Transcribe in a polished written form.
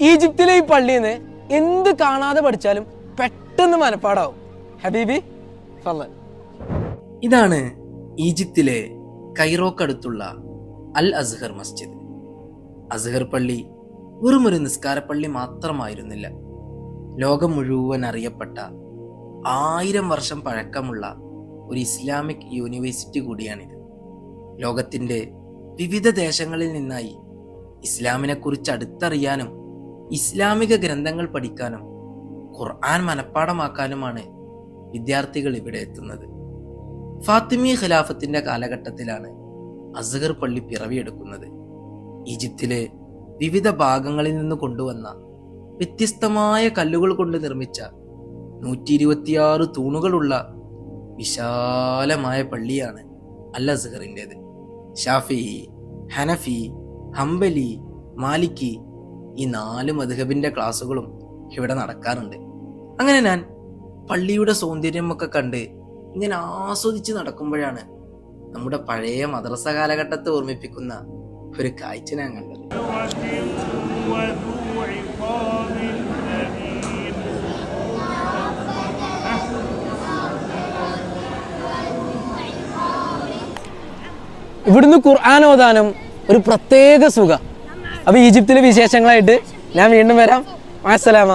ഈജിപ്തിലെ ഈ പള്ളിയിൽ നിന്ന് എന്ത് കാണാതെ പഠിച്ചാലും പെട്ടെന്ന് മനപ്പാടാവും. ഹബീബി ഫളൽ. ഇതാണ് ഈജിപ്തിലെ കൈറോക്കടുത്തുള്ള അൽ അസ്ഹർ മസ്ജിദ്. അസ്ഹർ പള്ളി വെറുമൊരു നിസ്കാരപ്പള്ളി മാത്രമായിരുന്നില്ല. ലോകം മുഴുവൻ അറിയപ്പെട്ട 1000 വർഷം പഴക്കമുള്ള ഒരു ഇസ്ലാമിക് യൂണിവേഴ്സിറ്റി കൂടിയാണിത്. ലോകത്തിൻ്റെ വിവിധ ദേശങ്ങളിൽ നിന്നായി ഇസ്ലാമിനെ കുറിച്ച് അടുത്തറിയാനും ഇസ്ലാമിക ഗ്രന്ഥങ്ങൾ പഠിക്കാനും ഖുർആൻ മനഃപ്പാഠമാക്കാനുമാണ് വിദ്യാർത്ഥികൾ ഇവിടെ എത്തുന്നത്. ഫാത്തിമി ഖിലാഫത്തിന്റെ കാലഘട്ടത്തിലാണ് അസ്ഹർ പള്ളി പിറവിയെടുക്കുന്നത്. ഈജിപ്തിലെ വിവിധ ഭാഗങ്ങളിൽ നിന്ന് കൊണ്ടുവന്ന വ്യത്യസ്തമായ കല്ലുകൾ കൊണ്ട് നിർമ്മിച്ച 126 തൂണുകളുള്ള വിശാലമായ പള്ളിയാണ് അൽ അസ്ഹറിൻ്റെത്. ഷാഫി, ഹനഫി, ഹംബലി, മാലിക്കി ഈ 4 മദ്ഹബിന്റെ ക്ലാസ്സുകളും ഇവിടെ നടക്കാറുണ്ട്. അങ്ങനെ ഞാൻ പള്ളിയുടെ സൗന്ദര്യമൊക്കെ കണ്ട് ഇങ്ങനെ ആസ്വദിച്ച് നടക്കുമ്പോഴാണ് നമ്മുടെ പഴയ മദ്രസ കാലഘട്ടത്തെ ഓർമ്മിപ്പിക്കുന്ന ഒരു കാഴ്ച ഞാൻ കണ്ടത്. ഇവിടുന്ന് ഖുർആൻ ഓതാനും ഒരു പ്രത്യേക സുഖം. അപ്പോൾ ഈജിപ്തിലെ വിശേഷങ്ങളായിട്ട് ഞാൻ വീണ്ടും വരാം. അസ്സലാമ.